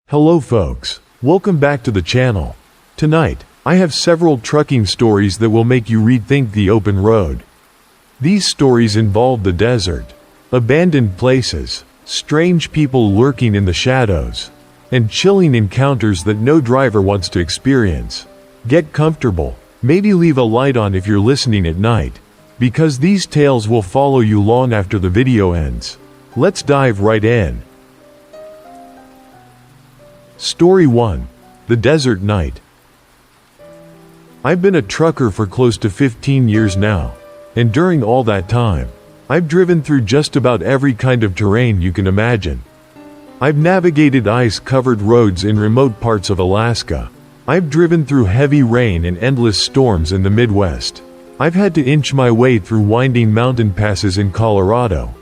Hello folks, welcome back to the channel. Tonight, I have several trucking stories that will make you rethink the open road. These stories involve the desert, abandoned places, strange people lurking in the shadows, and chilling encounters that no driver wants to experience. Get comfortable, maybe leave a light on if you're listening at night, because these tales will follow you long after the video ends. Let's dive right in. Story 1. The Desert Night. I've been a trucker for close to 15 years now, and during all that time, I've driven through just about every kind of terrain you can imagine. I've navigated ice-covered roads in remote parts of Alaska. I've driven through heavy rain and endless storms in the Midwest. I've had to inch my way through winding mountain passes in Colorado.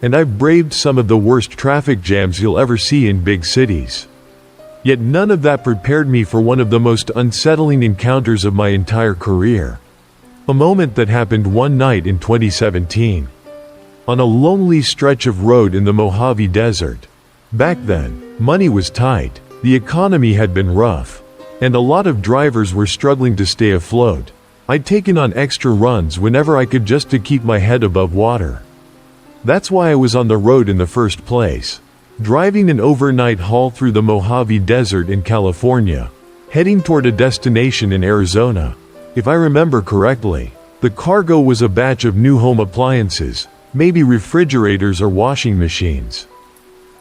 And I've braved some of the worst traffic jams you'll ever see in big cities. Yet none of that prepared me for one of the most unsettling encounters of my entire career. A moment that happened one night in 2017. On a lonely stretch of road in the Mojave Desert. Back then, money was tight, the economy had been rough, and a lot of drivers were struggling to stay afloat. I'd taken on extra runs whenever I could just to keep my head above water. That's why I was on the road in the first place. Driving an overnight haul through the Mojave Desert in California, heading toward a destination in Arizona. If I remember correctly, the cargo was a batch of new home appliances, maybe refrigerators or washing machines.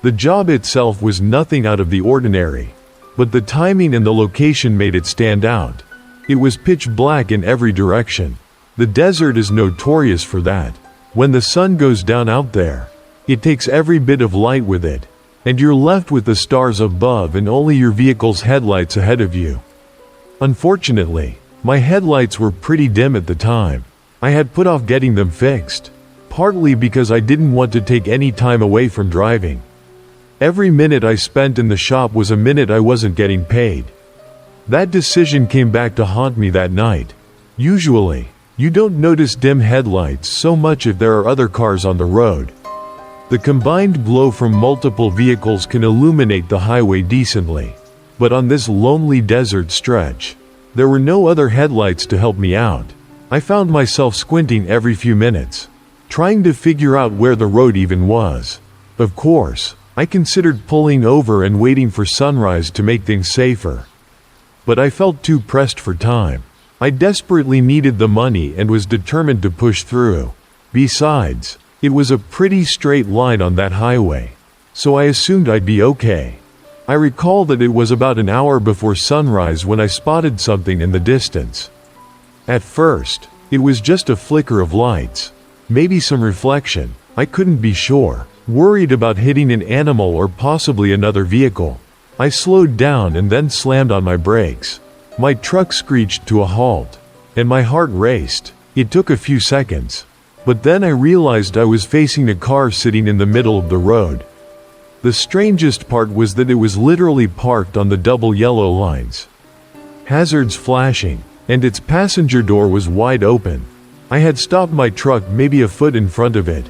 The job itself was nothing out of the ordinary, but the timing and the location made it stand out. It was pitch black in every direction. The desert is notorious for that. When the sun goes down out there, it takes every bit of light with it, and you're left with the stars above and only your vehicle's headlights ahead of you. Unfortunately, my headlights were pretty dim at the time. I had put off getting them fixed, partly because I didn't want to take any time away from driving. Every minute I spent in the shop was a minute I wasn't getting paid. That decision came back to haunt me that night. Usually, you don't notice dim headlights so much if there are other cars on the road. The combined glow from multiple vehicles can illuminate the highway decently. But on this lonely desert stretch, there were no other headlights to help me out. I found myself squinting every few minutes, trying to figure out where the road even was. Of course, I considered pulling over and waiting for sunrise to make things safer. But I felt too pressed for time. I desperately needed the money and was determined to push through. Besides, it was a pretty straight line on that highway, so I assumed I'd be okay. I recall that it was about an hour before sunrise when I spotted something in the distance. At first, it was just a flicker of lights, maybe some reflection, I couldn't be sure, worried about hitting an animal or possibly another vehicle. I slowed down and then slammed on my brakes. My truck screeched to a halt, and my heart raced. It took a few seconds. But then I realized I was facing a car sitting in the middle of the road. The strangest part was that it was literally parked on the double yellow lines. Hazards flashing, and its passenger door was wide open. I had stopped my truck maybe a foot in front of it.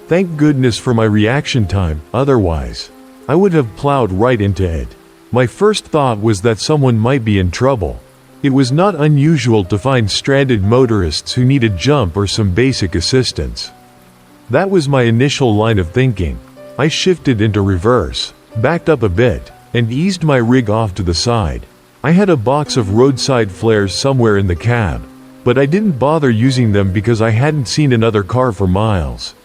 Thank goodness for my reaction time, otherwise, I would have plowed right into it. My first thought was that someone might be in trouble. It was not unusual to find stranded motorists who needed jump or some basic assistance. That was my initial line of thinking. I shifted into reverse, backed up a bit, and eased my rig off to the side. I had a box of roadside flares somewhere in the cab, but I didn't bother using them because I hadn't seen another car for miles.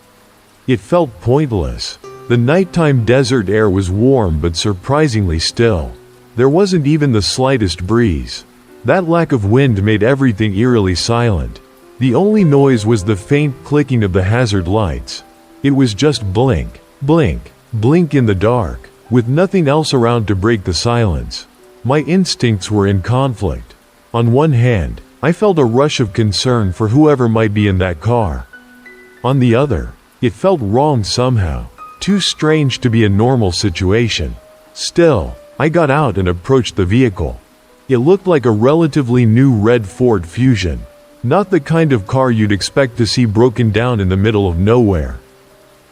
It felt pointless. The nighttime desert air was warm but surprisingly still. There wasn't even the slightest breeze. That lack of wind made everything eerily silent. The only noise was the faint clicking of the hazard lights. It was just blink, blink, blink in the dark, with nothing else around to break the silence. My instincts were in conflict. On one hand, I felt a rush of concern for whoever might be in that car. On the other, it felt wrong somehow, too strange to be a normal situation. Still, I got out and approached the vehicle. It looked like a relatively new red Ford Fusion, not the kind of car you'd expect to see broken down in the middle of nowhere.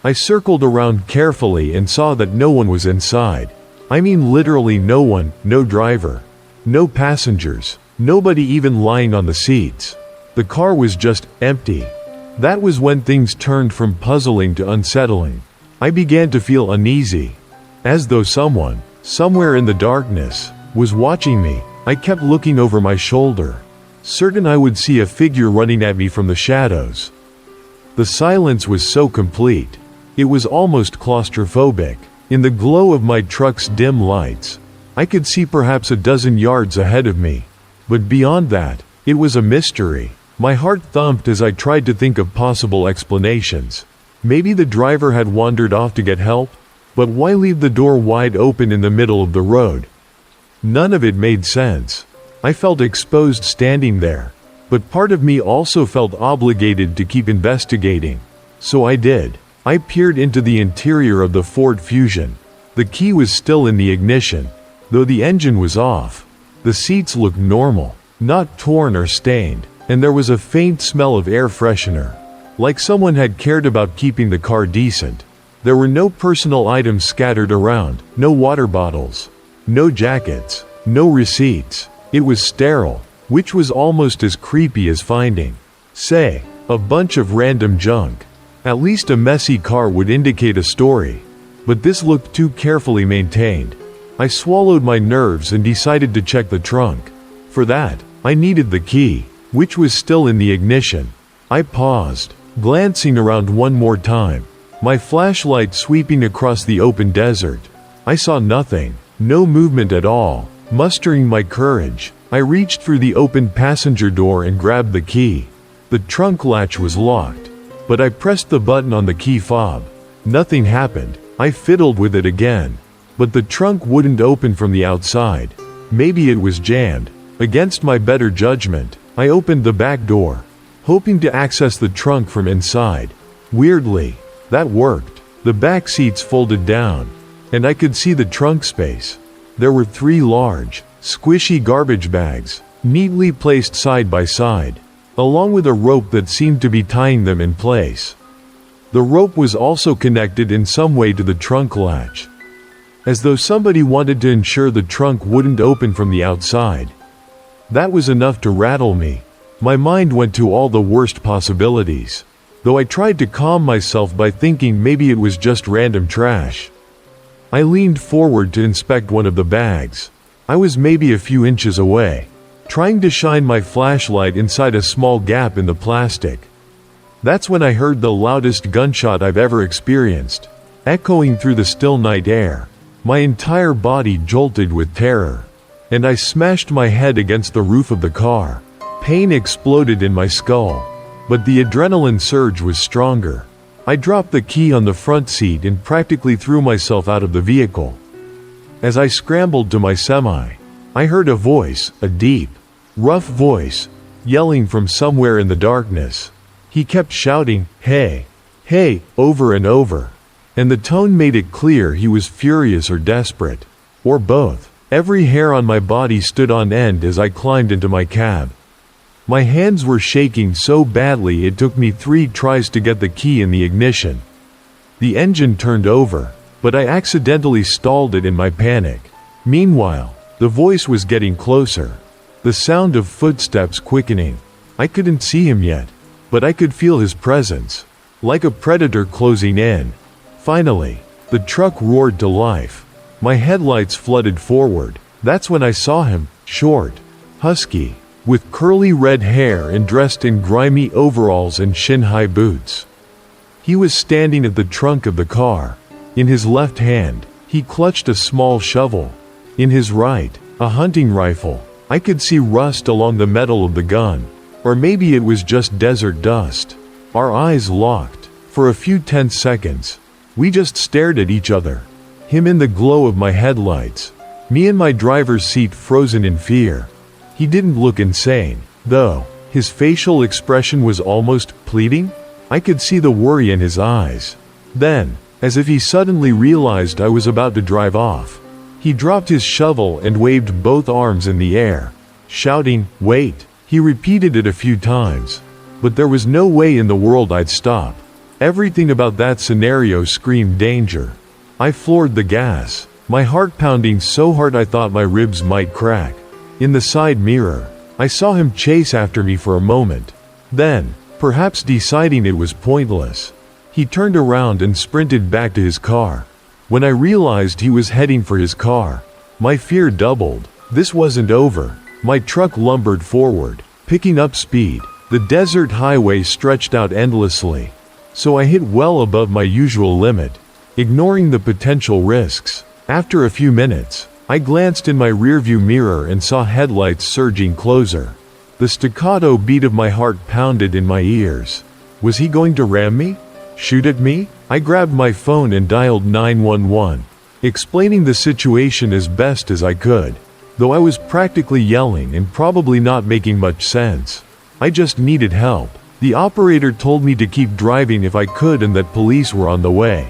I circled around carefully and saw that no one was inside. I mean literally no one, no driver, no passengers, nobody even lying on the seats. The car was just empty. That was when things turned from puzzling to unsettling. I began to feel uneasy, as though someone, somewhere in the darkness, was watching me. I kept looking over my shoulder, certain I would see a figure running at me from the shadows. The silence was so complete. It was almost claustrophobic. In the glow of my truck's dim lights, I could see perhaps a dozen yards ahead of me. But beyond that, it was a mystery. My heart thumped as I tried to think of possible explanations. Maybe the driver had wandered off to get help? But why leave the door wide open in the middle of the road? None of it made sense. I felt exposed standing there, but part of me also felt obligated to keep investigating. So I did. I peered into the interior of the Ford Fusion. The key was still in the ignition, though the engine was off. The seats looked normal, not torn or stained, and there was a faint smell of air freshener, like someone had cared about keeping the car decent. There were no personal items scattered around, no water bottles, no jackets, no receipts. It was sterile, which was almost as creepy as finding, say, a bunch of random junk. At least a messy car would indicate a story, but this looked too carefully maintained. I swallowed my nerves and decided to check the trunk. For that, I needed the key, which was still in the ignition. I paused, glancing around one more time, my flashlight sweeping across the open desert. I saw nothing, no movement at all. Mustering my courage, I reached through the open passenger door and grabbed the key. The trunk latch was locked, but I pressed the button on the key fob. Nothing happened. I fiddled with it again, but the trunk wouldn't open from the outside. Maybe it was jammed. Against my better judgment, I opened the back door, hoping to access the trunk from inside. Weirdly, that worked. The back seats folded down, and I could see the trunk space. There were 3 large, squishy garbage bags, neatly placed side by side, along with a rope that seemed to be tying them in place. The rope was also connected in some way to the trunk latch, as though somebody wanted to ensure the trunk wouldn't open from the outside. That was enough to rattle me. My mind went to all the worst possibilities, though I tried to calm myself by thinking maybe it was just random trash. I leaned forward to inspect one of the bags. I was maybe a few inches away, trying to shine my flashlight inside a small gap in the plastic. That's when I heard the loudest gunshot I've ever experienced, echoing through the still night air. My entire body jolted with terror, and I smashed my head against the roof of the car. Pain exploded in my skull, but the adrenaline surge was stronger. I dropped the key on the front seat and practically threw myself out of the vehicle. As I scrambled to my semi, I heard a voice, a deep, rough voice, yelling from somewhere in the darkness. He kept shouting, "Hey, hey," over and over, and the tone made it clear he was furious or desperate, or both. Every hair on my body stood on end as I climbed into my cab. My hands were shaking so badly it took me 3 tries to get the key in the ignition. The engine turned over, but I accidentally stalled it in my panic. Meanwhile, the voice was getting closer, the sound of footsteps quickening. I couldn't see him yet, but I could feel his presence, like a predator closing in. Finally, the truck roared to life. My headlights flooded forward. That's when I saw him, short, husky, with curly red hair and dressed in grimy overalls and shin-high boots. He was standing at the trunk of the car. In his left hand, he clutched a small shovel. In his right, a hunting rifle. I could see rust along the metal of the gun. Or maybe it was just desert dust. Our eyes locked. For a few tense seconds, we just stared at each other. Him in the glow of my headlights, me in my driver's seat frozen in fear. He didn't look insane, though. His facial expression was almost pleading. I could see the worry in his eyes. Then, as if he suddenly realized I was about to drive off, he dropped his shovel and waved both arms in the air, shouting, "Wait." He repeated it a few times, but there was no way in the world I'd stop. Everything about that scenario screamed danger. I floored the gas, my heart pounding so hard I thought my ribs might crack. In the side mirror, I saw him chase after me for a moment. Then, perhaps deciding it was pointless, he turned around and sprinted back to his car. When I realized he was heading for his car, my fear doubled. This wasn't over. My truck lumbered forward, picking up speed. The desert highway stretched out endlessly, so I hit well above my usual limit, ignoring the potential risks. After a few minutes, I glanced in my rearview mirror and saw headlights surging closer. The staccato beat of my heart pounded in my ears. Was he going to ram me? Shoot at me? I grabbed my phone and dialed 911, explaining the situation as best as I could, though I was practically yelling and probably not making much sense. I just needed help. The operator told me to keep driving if I could and that police were on the way.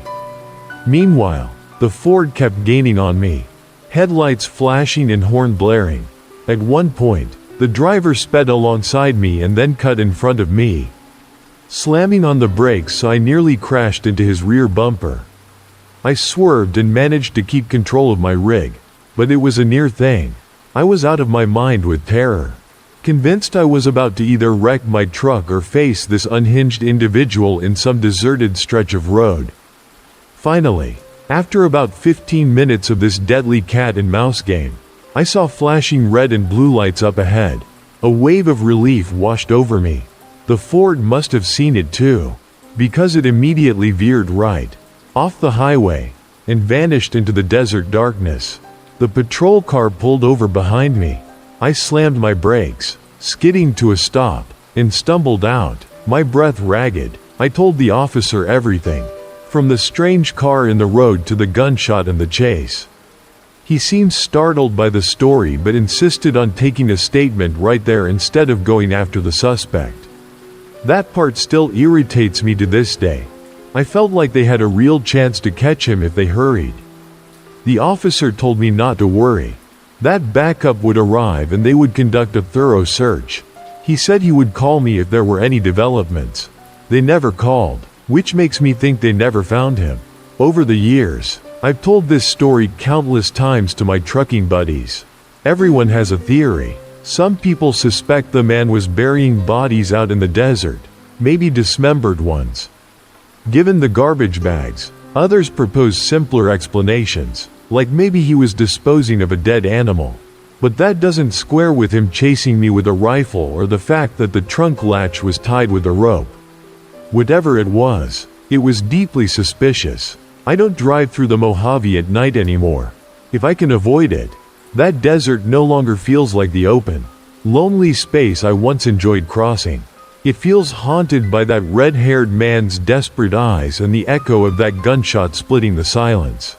Meanwhile, the Ford kept gaining on me, headlights flashing and horn blaring. At one point, the driver sped alongside me and then cut in front of me, slamming on the brakes so I nearly crashed into his rear bumper. I swerved and managed to keep control of my rig, but it was a near thing. I was out of my mind with terror, convinced I was about to either wreck my truck or face this unhinged individual in some deserted stretch of road. Finally, after about 15 minutes of this deadly cat and mouse game, I saw flashing red and blue lights up ahead. A wave of relief washed over me. The Ford must have seen it too, because it immediately veered right, off the highway, and vanished into the desert darkness. The patrol car pulled over behind me. I slammed my brakes, skidding to a stop, and stumbled out, my breath ragged. I told the officer everything, from the strange car in the road to the gunshot and the chase. He seemed startled by the story but insisted on taking a statement right there instead of going after the suspect. That part still irritates me to this day. I felt like they had a real chance to catch him if they hurried. The officer told me not to worry. That backup would arrive and they would conduct a thorough search. He said he would call me if there were any developments. They never called, which makes me think they never found him. Over the years, I've told this story countless times to my trucking buddies. Everyone has a theory. Some people suspect the man was burying bodies out in the desert, maybe dismembered ones, given the garbage bags. Others propose simpler explanations, like maybe he was disposing of a dead animal. But that doesn't square with him chasing me with a rifle or the fact that the trunk latch was tied with a rope. Whatever it was deeply suspicious. I don't drive through the Mojave at night anymore. If I can avoid it, that desert no longer feels like the open, lonely space I once enjoyed crossing. It feels haunted by that red-haired man's desperate eyes and the echo of that gunshot splitting the silence.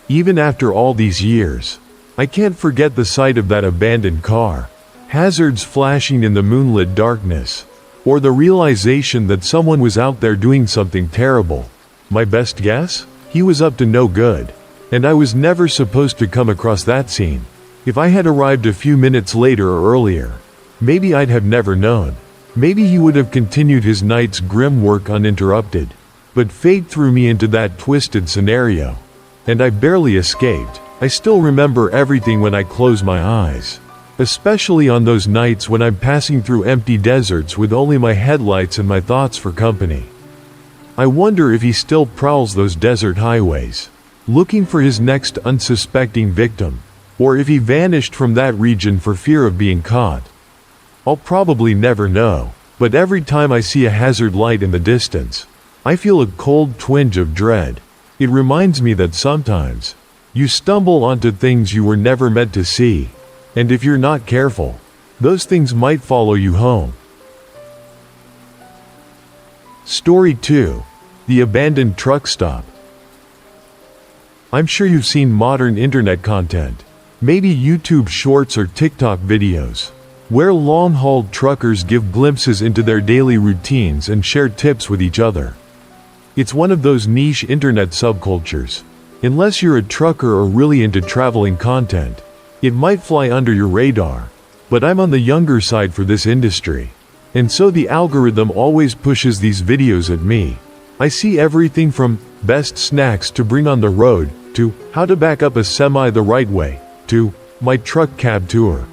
Even after all these years, I can't forget the sight of that abandoned car, hazards flashing in the moonlit darkness, or the realization that someone was out there doing something terrible. My best guess? He was up to no good, and I was never supposed to come across that scene. If I had arrived a few minutes later or earlier, maybe I'd have never known. Maybe he would have continued his night's grim work uninterrupted. But fate threw me into that twisted scenario, and I barely escaped. I still remember everything when I close my eyes, especially on those nights when I'm passing through empty deserts with only my headlights and my thoughts for company. I wonder if he still prowls those desert highways, looking for his next unsuspecting victim, or if he vanished from that region for fear of being caught. I'll probably never know, but every time I see a hazard light in the distance, I feel a cold twinge of dread. It reminds me that sometimes, you stumble onto things you were never meant to see, and if you're not careful, those things might follow you home. Story 2. The Abandoned Truck Stop. I'm sure you've seen modern internet content, maybe YouTube shorts or TikTok videos, where long-haul truckers give glimpses into their daily routines and share tips with each other. It's one of those niche internet subcultures. Unless you're a trucker or really into traveling content, it might fly under your radar. But I'm on the younger side for this industry, and so the algorithm always pushes these videos at me. I see everything from best snacks to bring on the road to how to back up a semi the right way, to my truck cab tour.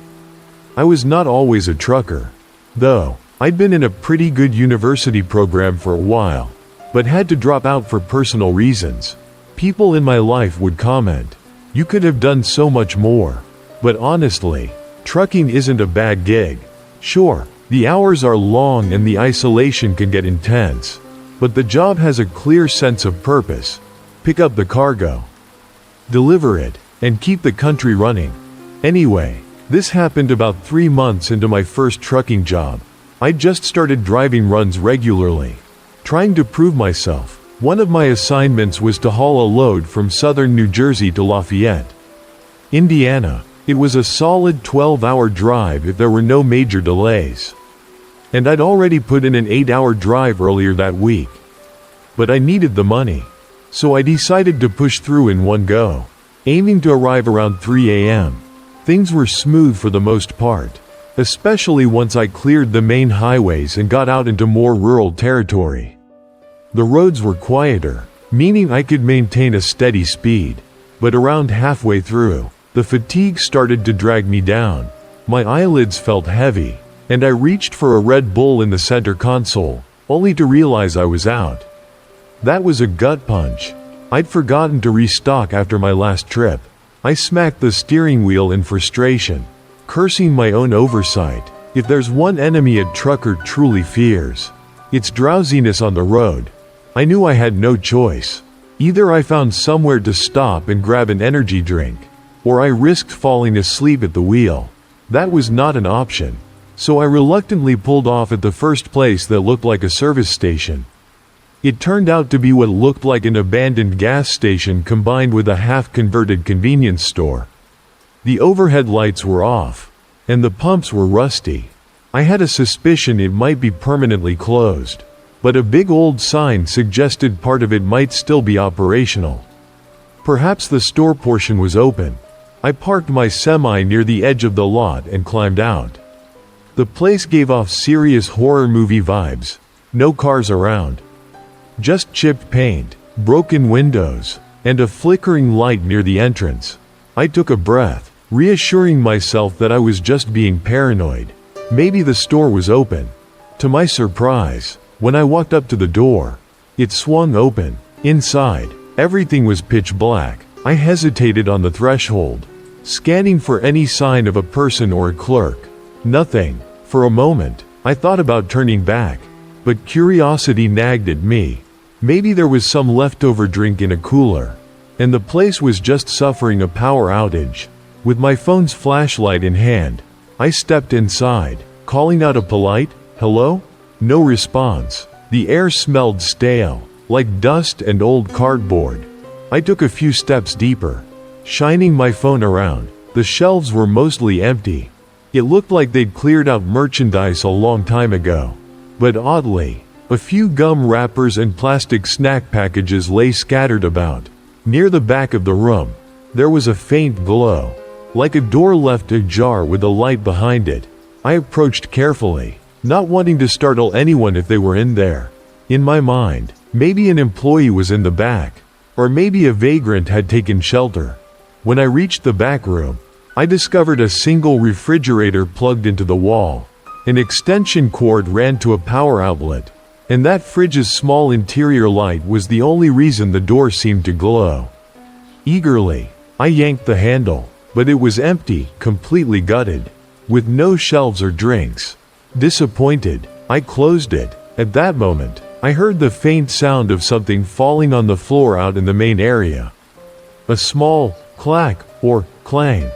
I was not always a trucker, though. I'd been in a pretty good university program for a while, but had to drop out for personal reasons. People in my life would comment, "You could have done so much more." But honestly, trucking isn't a bad gig. Sure, the hours are long and the isolation can get intense, but the job has a clear sense of purpose. Pick up the cargo, deliver it, and keep the country running. Anyway, this happened about 3 months into my first trucking job. I just started driving runs regularly, trying to prove myself. One of my assignments was to haul a load from southern New Jersey to Lafayette, Indiana. It was a solid 12-hour drive if there were no major delays. And I'd already put in an 8-hour drive earlier that week. But I needed the money, so I decided to push through in one go, aiming to arrive around 3 a.m. Things were smooth for the most part, especially once I cleared the main highways and got out into more rural territory. The roads were quieter, meaning I could maintain a steady speed, but around halfway through, the fatigue started to drag me down. My eyelids felt heavy, and I reached for a Red Bull in the center console, only to realize I was out. That was a gut punch. I'd forgotten to restock after my last trip. I smacked the steering wheel in frustration, cursing my own oversight. If there's one enemy a trucker truly fears, it's drowsiness on the road. I knew I had no choice. Either I found somewhere to stop and grab an energy drink, or I risked falling asleep at the wheel. That was not an option, so I reluctantly pulled off at the first place that looked like a service station. It turned out to be what looked like an abandoned gas station combined with a half-converted convenience store. The overhead lights were off, and the pumps were rusty. I had a suspicion it might be permanently closed, but a big old sign suggested part of it might still be operational. Perhaps the store portion was open. I parked my semi near the edge of the lot and climbed out. The place gave off serious horror movie vibes. No cars around. Just chipped paint, broken windows, and a flickering light near the entrance. I took a breath, reassuring myself that I was just being paranoid. Maybe the store was open. To my surprise, when I walked up to the door, it swung open. Inside, everything was pitch black. I hesitated on the threshold, scanning for any sign of a person or a clerk. Nothing. For a moment, I thought about turning back, but curiosity nagged at me. Maybe there was some leftover drink in a cooler, and the place was just suffering a power outage. With my phone's flashlight in hand, I stepped inside, calling out a polite, "Hello?" No response. The air smelled stale, like dust and old cardboard. I took a few steps deeper, shining my phone around. The shelves were mostly empty. It looked like they'd cleared out merchandise a long time ago. But oddly, a few gum wrappers and plastic snack packages lay scattered about. Near the back of the room, there was a faint glow, like a door left ajar with a light behind it. I approached carefully, not wanting to startle anyone if they were in there. In my mind, maybe an employee was in the back, or maybe a vagrant had taken shelter. When I reached the back room, I discovered a single refrigerator plugged into the wall. An extension cord ran to a power outlet, and that fridge's small interior light was the only reason the door seemed to glow. Eagerly, I yanked the handle, but it was empty, completely gutted, with no shelves or drinks. Disappointed, I closed it. At that moment, I heard the faint sound of something falling on the floor out in the main area. A small clack or clang.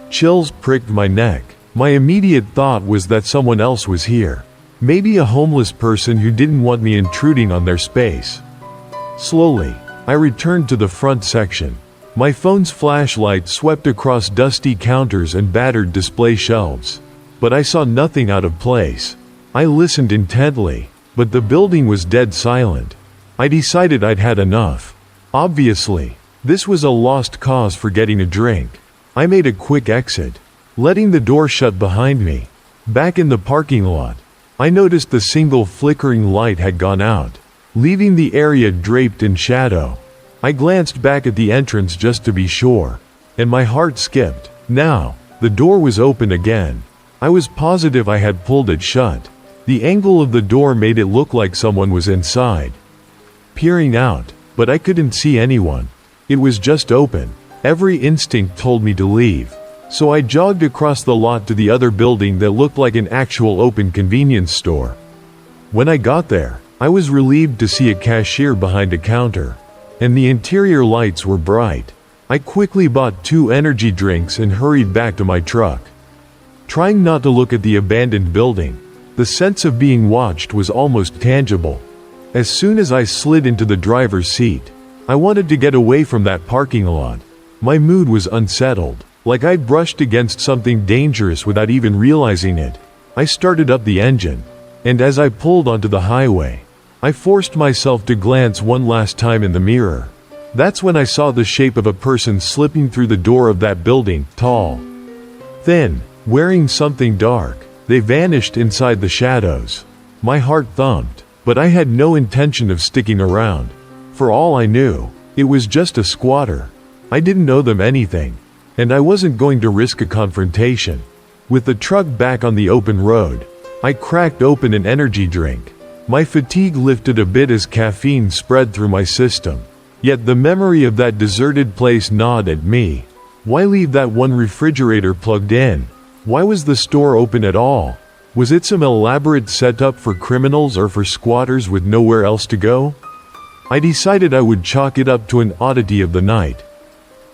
Chills pricked my neck. My immediate thought was that someone else was here. Maybe a homeless person who didn't want me intruding on their space. Slowly, I returned to the front section. My phone's flashlight swept across dusty counters and battered display shelves. But I saw nothing out of place. I listened intently, but the building was dead silent. I decided I'd had enough. Obviously, this was a lost cause for getting a drink. I made a quick exit, letting the door shut behind me. Back in the parking lot, I noticed the single flickering light had gone out, leaving the area draped in shadow. I glanced back at the entrance just to be sure, and my heart skipped. Now, the door was open again. I was positive I had pulled it shut. The angle of the door made it look like someone was inside, peering out, but I couldn't see anyone. It was just open. Every instinct told me to leave, so I jogged across the lot to the other building that looked like an actual open convenience store. When I got there, I was relieved to see a cashier behind a counter, and the interior lights were bright. I quickly bought 2 energy drinks and hurried back to my truck. Trying not to look at the abandoned building, the sense of being watched was almost tangible. As soon as I slid into the driver's seat, I wanted to get away from that parking lot. My mood was unsettled, like I'd brushed against something dangerous without even realizing it. I started up the engine, and as I pulled onto the highway, I forced myself to glance one last time in the mirror. That's when I saw the shape of a person slipping through the door of that building, tall, thin, wearing something dark. They vanished inside the shadows. My heart thumped, but I had no intention of sticking around. For all I knew, it was just a squatter. I didn't owe them anything, and I wasn't going to risk a confrontation. With the truck back on the open road, I cracked open an energy drink. My fatigue lifted a bit as caffeine spread through my system. Yet the memory of that deserted place gnawed at me. Why leave that one refrigerator plugged in? Why was the store open at all? Was it some elaborate setup for criminals or for squatters with nowhere else to go? I decided I would chalk it up to an oddity of the night.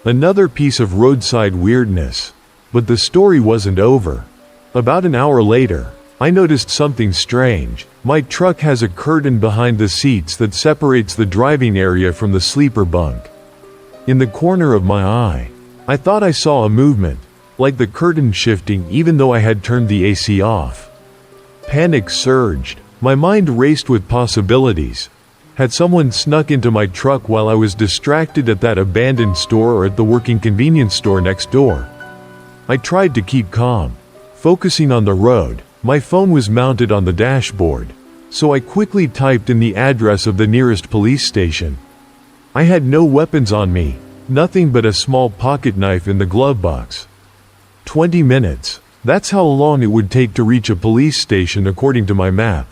Another piece of roadside weirdness. But the story wasn't over. About an hour later, I noticed something strange. My truck has a curtain behind the seats that separates the driving area from the sleeper bunk. In the corner of my eye, I thought I saw a movement, like the curtain shifting even though I had turned the AC off. Panic surged. My mind raced with possibilities. Had someone snuck into my truck while I was distracted at that abandoned store or at the working convenience store next door? I tried to keep calm, focusing on the road. My phone was mounted on the dashboard, so I quickly typed in the address of the nearest police station. I had no weapons on me, nothing but a small pocket knife in the glove box. 20 minutes. That's how long it would take to reach a police station according to my map.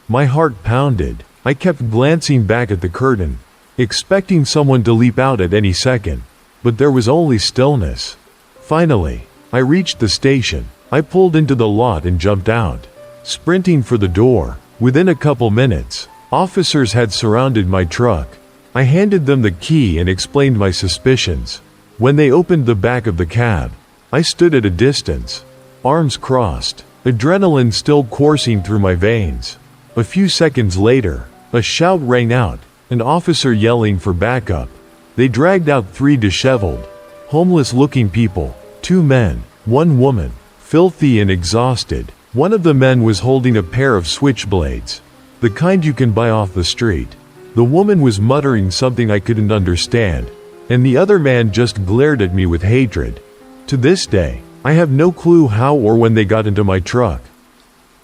My heart pounded. I kept glancing back at the curtain, expecting someone to leap out at any second, but there was only stillness. Finally, I reached the station. I pulled into the lot and jumped out, sprinting for the door. Within a couple minutes, officers had surrounded my truck. I handed them the key and explained my suspicions. When they opened the back of the cab, I stood at a distance, arms crossed, adrenaline still coursing through my veins. A few seconds later, a shout rang out, an officer yelling for backup. They dragged out 3 disheveled, homeless-looking people, 2 men, 1 woman, filthy and exhausted. One of the men was holding a pair of switchblades, the kind you can buy off the street. The woman was muttering something I couldn't understand, and the other man just glared at me with hatred. To this day, I have no clue how or when they got into my truck.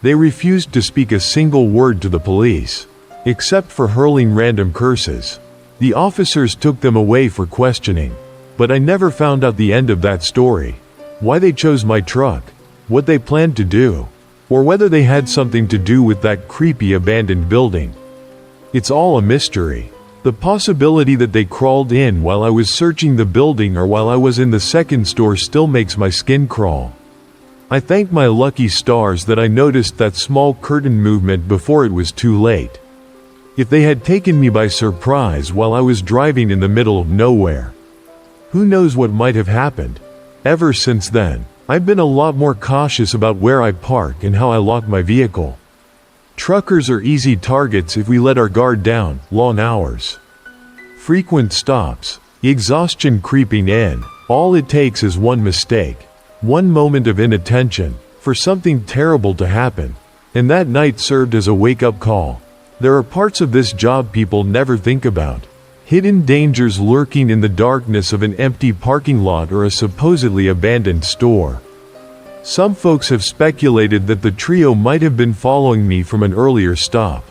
They refused to speak a single word to the police, except for hurling random curses. The officers took them away for questioning, but I never found out the end of that story. Why they chose my truck, what they planned to do, or whether they had something to do with that creepy abandoned building. It's all a mystery. The possibility that they crawled in while I was searching the building or while I was in the second store still makes my skin crawl. I thank my lucky stars that I noticed that small curtain movement before it was too late. If they had taken me by surprise while I was driving in the middle of nowhere, who knows what might have happened. Ever since then, I've been a lot more cautious about where I park and how I lock my vehicle. Truckers are easy targets if we let our guard down. Long hours, frequent stops, exhaustion creeping in. All it takes is one mistake, one moment of inattention, for something terrible to happen. And that night served as a wake-up call. There are parts of this job people never think about. Hidden dangers lurking in the darkness of an empty parking lot or a supposedly abandoned store. Some folks have speculated that the trio might have been following me from an earlier stop,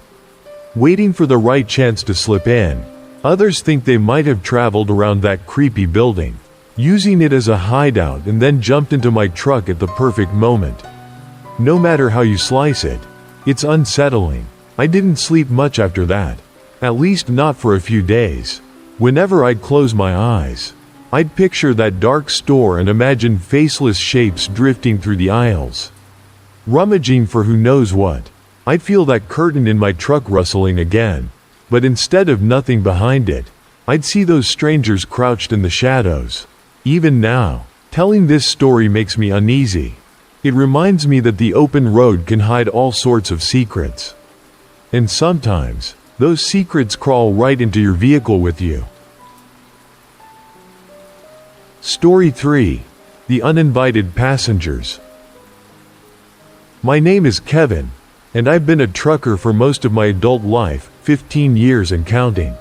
waiting for the right chance to slip in. Others think they might have traveled around that creepy building, using it as a hideout, and then jumped into my truck at the perfect moment. No matter how you slice it, it's unsettling. I didn't sleep much after that. At least not for a few days. Whenever I'd close my eyes, I'd picture that dark store and imagine faceless shapes drifting through the aisles, rummaging for who knows what. I'd feel that curtain in my truck rustling again, but instead of nothing behind it, I'd see those strangers crouched in the shadows. Even now, telling this story makes me uneasy. It reminds me that the open road can hide all sorts of secrets. And sometimes, those secrets crawl right into your vehicle with you. Story 3. The Uninvited Passengers. My name is Kevin, and I've been a trucker for most of my adult life, 15 years and counting.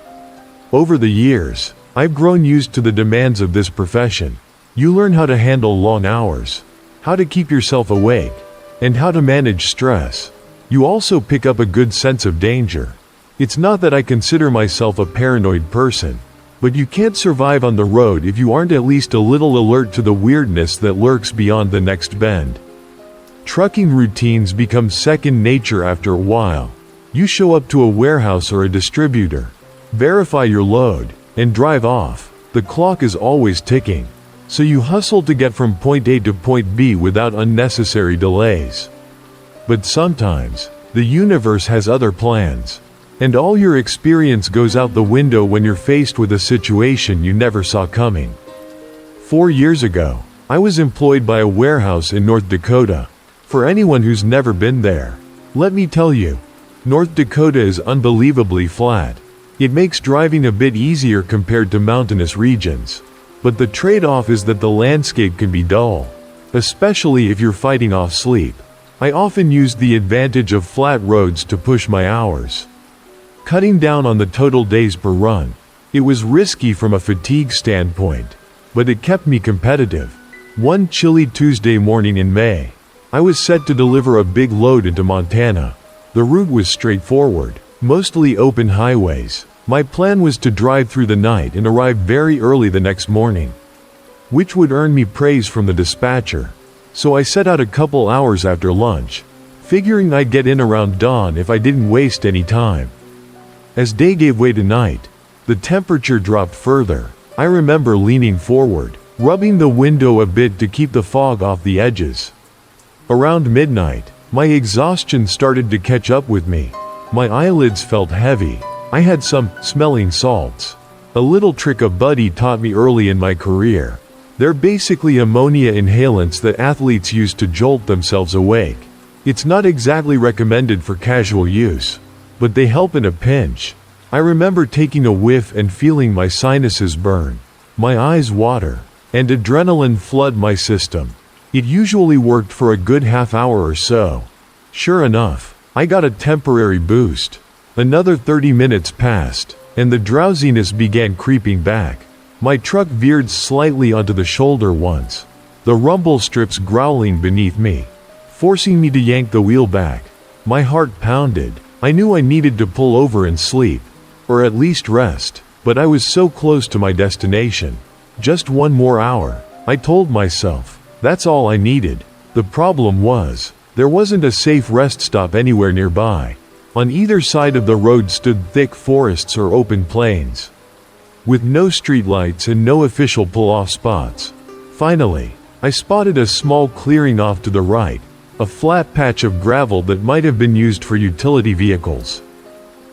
Over the years, I've grown used to the demands of this profession. You learn how to handle long hours, how to keep yourself awake, and how to manage stress. You also pick up a good sense of danger. It's not that I consider myself a paranoid person, but you can't survive on the road if you aren't at least a little alert to the weirdness that lurks beyond the next bend. Trucking routines become second nature after a while. You show up to a warehouse or a distributor, verify your load, and drive off. The clock is always ticking, so you hustle to get from point A to point B without unnecessary delays. But sometimes, the universe has other plans, and all your experience goes out the window when you're faced with a situation you never saw coming. 4 years ago, I was employed by a warehouse in North Dakota. For anyone who's never been there, let me tell you, North Dakota is unbelievably flat. It makes driving a bit easier compared to mountainous regions. But the trade-off is that the landscape can be dull, especially if you're fighting off sleep. I often used the advantage of flat roads to push my hours, cutting down on the total days per run. It was risky from a fatigue standpoint, but it kept me competitive. One chilly Tuesday morning in May, I was set to deliver a big load into Montana. The route was straightforward, mostly open highways. My plan was to drive through the night and arrive very early the next morning, which would earn me praise from the dispatcher. So I set out a couple hours after lunch, figuring I'd get in around dawn if I didn't waste any time. As day gave way to night, the temperature dropped further. I remember leaning forward, rubbing the window a bit to keep the fog off the edges. Around midnight, my exhaustion started to catch up with me. My eyelids felt heavy. I had some smelling salts. A little trick a buddy taught me early in my career. They're basically ammonia inhalants that athletes use to jolt themselves awake. It's not exactly recommended for casual use, but they help in a pinch. I remember taking a whiff and feeling my sinuses burn, my eyes water, and adrenaline flood my system. It usually worked for a good half hour or so. Sure enough, I got a temporary boost. Another 30 minutes passed, and the drowsiness began creeping back. My truck veered slightly onto the shoulder once, the rumble strips growling beneath me, forcing me to yank the wheel back. My heart pounded. I knew I needed to pull over and sleep, or at least rest, but I was so close to my destination. Just one more hour, I told myself. That's all I needed. The problem was, there wasn't a safe rest stop anywhere nearby. On either side of the road stood thick forests or open plains, with no streetlights and no official pull-off spots. Finally, I spotted a small clearing off to the right, a flat patch of gravel that might have been used for utility vehicles.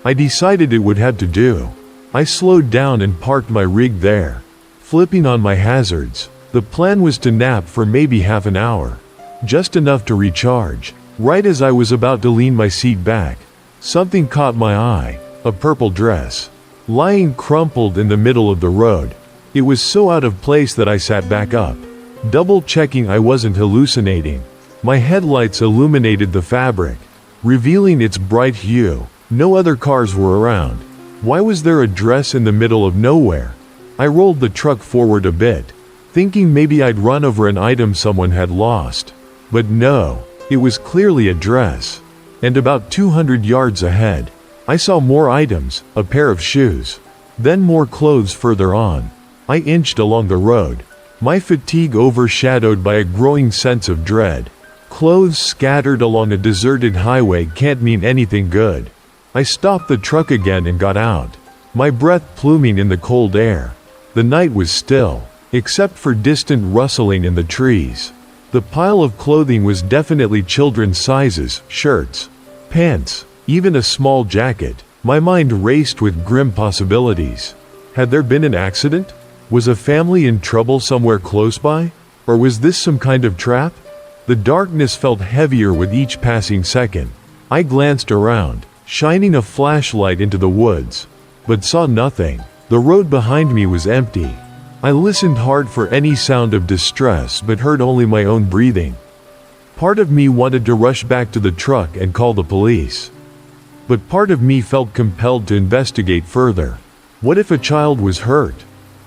I decided it would have to do. I slowed down and parked my rig there, flipping on my hazards. The plan was to nap for maybe half an hour, just enough to recharge. Right as I was about to lean my seat back, something caught my eye, a purple dress, lying crumpled in the middle of the road. It was so out of place that I sat back up, double-checking I wasn't hallucinating. My headlights illuminated the fabric, revealing its bright hue. No other cars were around. Why was there a dress in the middle of nowhere? I rolled the truck forward a bit, thinking maybe I'd run over an item someone had lost. But no, it was clearly a dress. And about 200 yards ahead, I saw more items, a pair of shoes, Then more clothes further on. I inched along the road, my fatigue overshadowed by a growing sense of dread. Clothes scattered along a deserted highway can't mean anything good. I stopped the truck again and got out, my breath pluming in the cold air. The night was still, except for distant rustling in the trees. The pile of clothing was definitely children's sizes, shirts, pants, even a small jacket. My mind raced with grim possibilities. Had there been an accident? Was a family in trouble somewhere close by? Or was this some kind of trap? The darkness felt heavier with each passing second. I glanced around, shining a flashlight into the woods, but saw nothing. The road behind me was empty. I listened hard for any sound of distress but heard only my own breathing. Part of me wanted to rush back to the truck and call the police, but part of me felt compelled to investigate further. What if a child was hurt?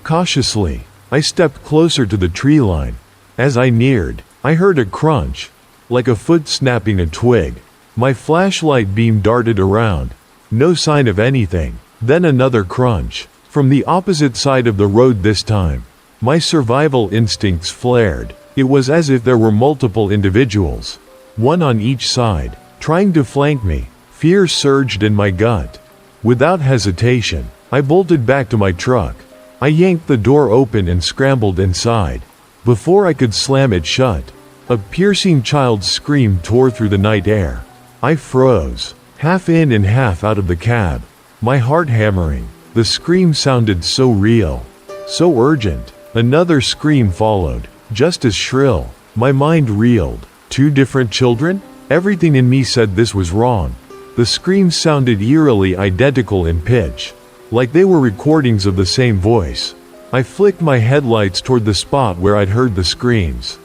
Cautiously, I stepped closer to the tree line. As I neared, I heard a crunch, like a foot snapping a twig. My flashlight beam darted around. No sign of anything. Then another crunch, from the opposite side of the road this time. My survival instincts flared. It was as if there were multiple individuals, one on each side, trying to flank me. Fear surged in my gut. Without hesitation, I bolted back to my truck. I yanked the door open and scrambled inside. Before I could slam it shut, a piercing child's scream tore through the night air. I froze, half in and half out of the cab, my heart hammering. The scream sounded so real, so urgent. Another scream followed, just as shrill. My mind reeled. 2 different children? Everything in me said this was wrong. The screams sounded eerily identical in pitch, like they were recordings of the same voice. I flicked my headlights toward the spot where I'd heard the screams,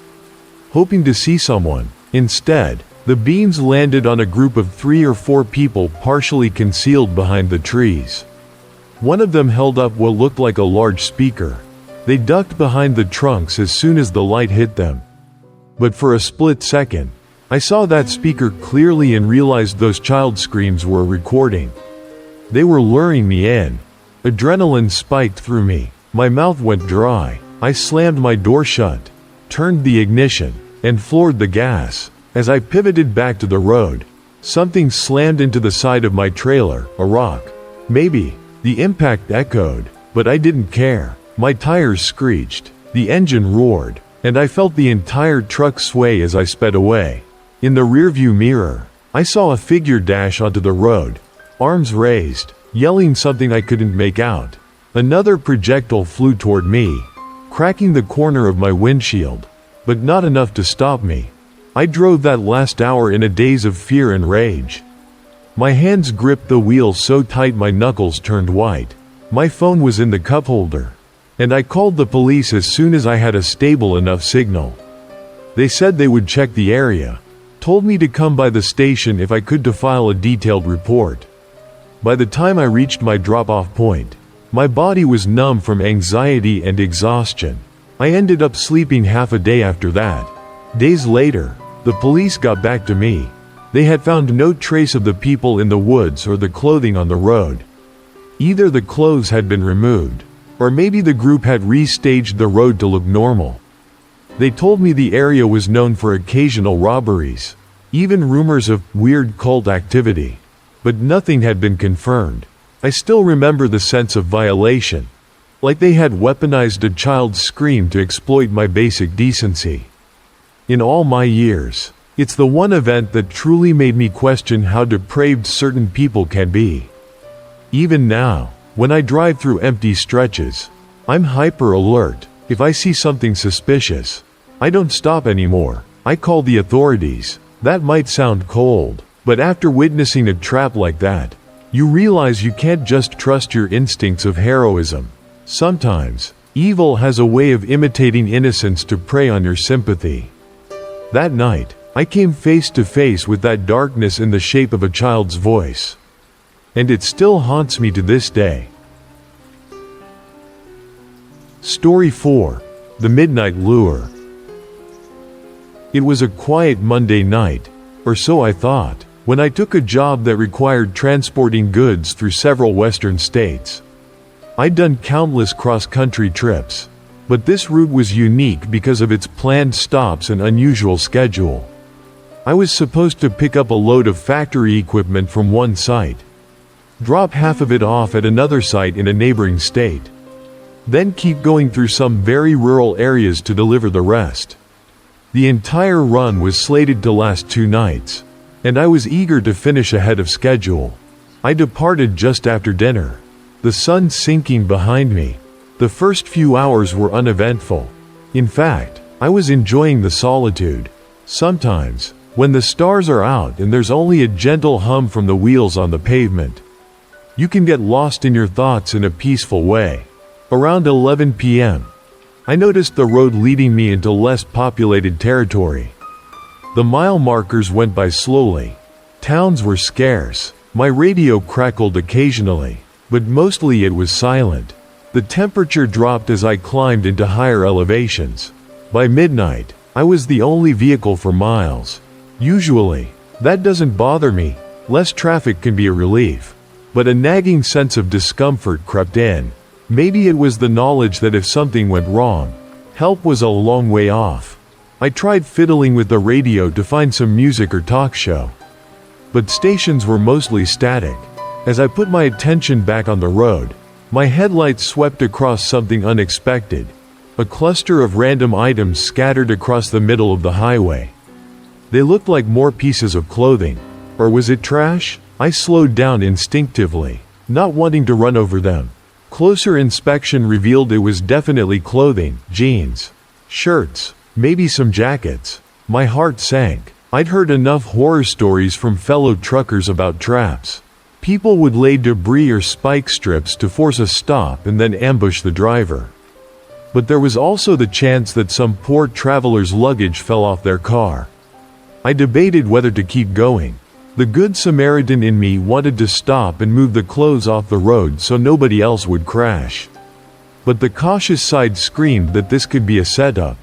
hoping to see someone. Instead, the beams landed on a group of 3 or 4 people partially concealed behind the trees. One of them held up what looked like a large speaker. They ducked behind the trunks as soon as the light hit them. But for a split second, I saw that speaker clearly and realized those child screams were a recording. They were luring me in. Adrenaline spiked through me. My mouth went dry. I slammed my door shut, turned the ignition, and floored the gas. As I pivoted back to the road, something slammed into the side of my trailer, a rock. Maybe. The impact echoed, but I didn't care. My tires screeched, the engine roared, and I felt the entire truck sway as I sped away. In the rearview mirror, I saw a figure dash onto the road, arms raised, yelling something I couldn't make out. Another projectile flew toward me, cracking the corner of my windshield, but not enough to stop me. I drove that last hour in a daze of fear and rage. My hands gripped the wheel so tight my knuckles turned white. My phone was in the cup holder, and I called the police as soon as I had a stable enough signal. They said they would check the area, told me to come by the station if I could to file a detailed report. By the time I reached my drop-off point, my body was numb from anxiety and exhaustion. I ended up sleeping half a day after that. Days later, the police got back to me. They had found no trace of the people in the woods or the clothing on the road. Either the clothes had been removed, or maybe the group had restaged the road to look normal. They told me the area was known for occasional robberies, even rumors of weird cult activity, but nothing had been confirmed. I still remember the sense of violation, like they had weaponized a child's scream to exploit my basic decency. In all my years, it's the one event that truly made me question how depraved certain people can be. Even now, when I drive through empty stretches, I'm hyper alert. If I see something suspicious, I don't stop anymore. I call the authorities. That might sound cold, but after witnessing a trap like that, you realize you can't just trust your instincts of heroism. Sometimes, evil has a way of imitating innocence to prey on your sympathy. That night, I came face to face with that darkness in the shape of a child's voice. And it still haunts me to this day. Story 4. The Midnight Lure. It was a quiet Monday night, or so I thought, when I took a job that required transporting goods through several western states. I'd done countless cross-country trips, but this route was unique because of its planned stops and unusual schedule. I was supposed to pick up a load of factory equipment from one site, drop half of it off at another site in a neighboring state, then keep going through some very rural areas to deliver the rest. The entire run was slated to last 2 nights, and I was eager to finish ahead of schedule. I departed just after dinner, the sun sinking behind me. The first few hours were uneventful. In fact, I was enjoying the solitude. Sometimes, when the stars are out and there's only a gentle hum from the wheels on the pavement, you can get lost in your thoughts in a peaceful way. Around 11 p.m., I noticed the road leading me into less populated territory. The mile markers went by slowly. Towns were scarce. My radio crackled occasionally, but mostly it was silent. The temperature dropped as I climbed into higher elevations. By midnight, I was the only vehicle for miles. Usually, that doesn't bother me. Less traffic can be a relief. But a nagging sense of discomfort crept in. Maybe it was the knowledge that if something went wrong, help was a long way off. I tried fiddling with the radio to find some music or talk show, but stations were mostly static. As I put my attention back on the road, my headlights swept across something unexpected, a cluster of random items scattered across the middle of the highway. They looked like more pieces of clothing. Or was it trash? I slowed down instinctively, not wanting to run over them. Closer inspection revealed it was definitely clothing, jeans, shirts, maybe some jackets. My heart sank. I'd heard enough horror stories from fellow truckers about traps. People would lay debris or spike strips to force a stop and then ambush the driver. But there was also the chance that some poor traveler's luggage fell off their car. I debated whether to keep going. The Good Samaritan in me wanted to stop and move the clothes off the road so nobody else would crash. But the cautious side screamed that this could be a setup.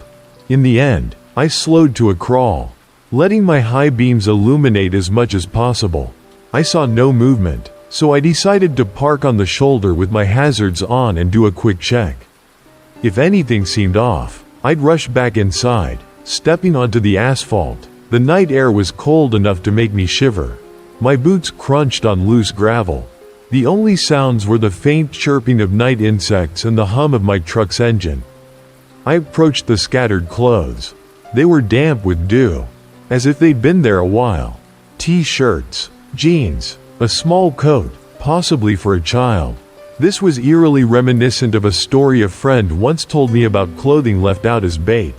In the end, I slowed to a crawl, letting my high beams illuminate as much as possible. I saw no movement, so I decided to park on the shoulder with my hazards on and do a quick check. If anything seemed off, I'd rush back inside, stepping onto the asphalt. The night air was cold enough to make me shiver. My boots crunched on loose gravel. The only sounds were the faint chirping of night insects and the hum of my truck's engine. I approached the scattered clothes. They were damp with dew, as if they'd been there a while. T-shirts, jeans, a small coat, possibly for a child. This was eerily reminiscent of a story a friend once told me about clothing left out as bait.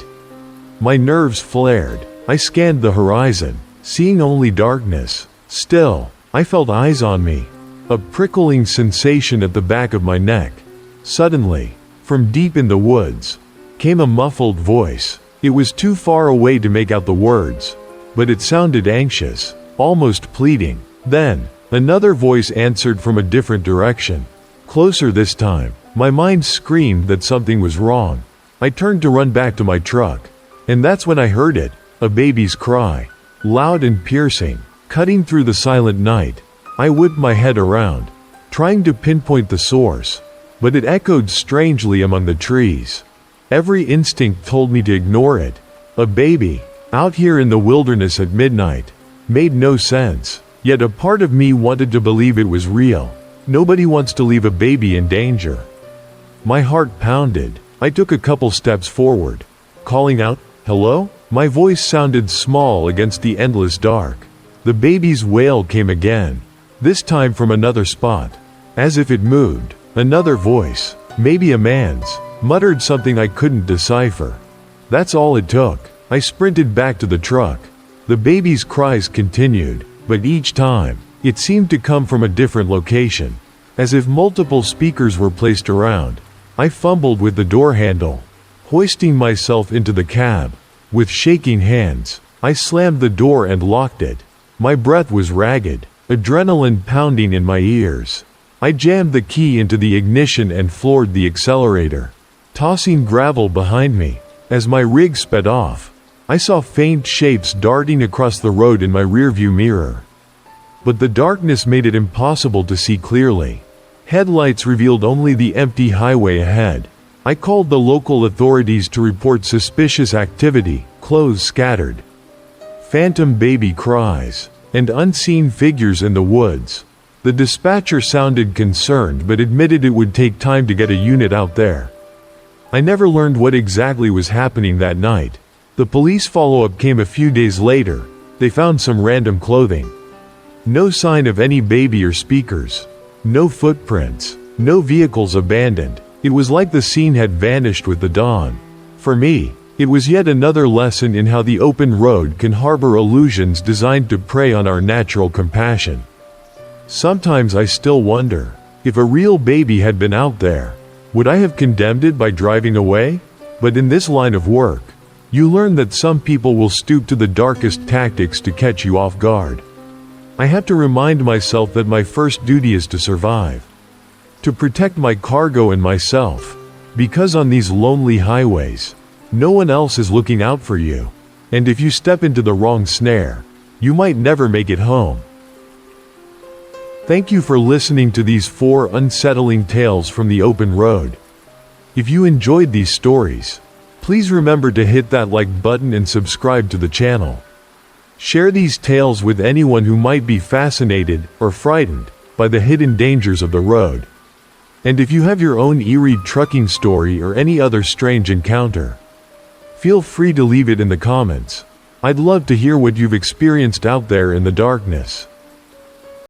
My nerves flared. I scanned the horizon, seeing only darkness. Still, I felt eyes on me, a prickling sensation at the back of my neck. Suddenly, from deep in the woods, came a muffled voice. It was too far away to make out the words, but it sounded anxious, almost pleading. Then, another voice answered from a different direction. Closer this time. My mind screamed that something was wrong. I turned to run back to my truck, and that's when I heard it. A baby's cry, loud and piercing, cutting through the silent night. I whipped my head around, trying to pinpoint the source, but it echoed strangely among the trees. Every instinct told me to ignore it. A baby, out here in the wilderness at midnight, made no sense, yet a part of me wanted to believe it was real. Nobody wants to leave a baby in danger. My heart pounded. I took a couple steps forward, calling out, "Hello?" My voice sounded small against the endless dark. The baby's wail came again, this time from another spot. As if it moved, another voice, maybe a man's, muttered something I couldn't decipher. That's all it took. I sprinted back to the truck. The baby's cries continued, but each time, it seemed to come from a different location, as if multiple speakers were placed around. I fumbled with the door handle, hoisting myself into the cab. With shaking hands, I slammed the door and locked it. My breath was ragged, adrenaline pounding in my ears. I jammed the key into the ignition and floored the accelerator, tossing gravel behind me. As my rig sped off, I saw faint shapes darting across the road in my rearview mirror. But the darkness made it impossible to see clearly. Headlights revealed only the empty highway ahead. I called the local authorities to report suspicious activity, clothes scattered, phantom baby cries, and unseen figures in the woods. The dispatcher sounded concerned but admitted it would take time to get a unit out there. I never learned what exactly was happening that night. The police follow-up came a few days later. They found some random clothing. No sign of any baby or speakers. No footprints. No vehicles abandoned. It was like the scene had vanished with the dawn. For me, it was yet another lesson in how the open road can harbor illusions designed to prey on our natural compassion. Sometimes I still wonder, if a real baby had been out there, would I have condemned it by driving away? But in this line of work, you learn that some people will stoop to the darkest tactics to catch you off guard. I have to remind myself that my first duty is to survive. To protect my cargo and myself. Because on these lonely highways, no one else is looking out for you. And if you step into the wrong snare, you might never make it home. Thank you for listening to these 4 unsettling tales from the open road. If you enjoyed these stories, please remember to hit that like button and subscribe to the channel. Share these tales with anyone who might be fascinated or frightened by the hidden dangers of the road. And if you have your own eerie trucking story or any other strange encounter, feel free to leave it in the comments. I'd love to hear what you've experienced out there in the darkness.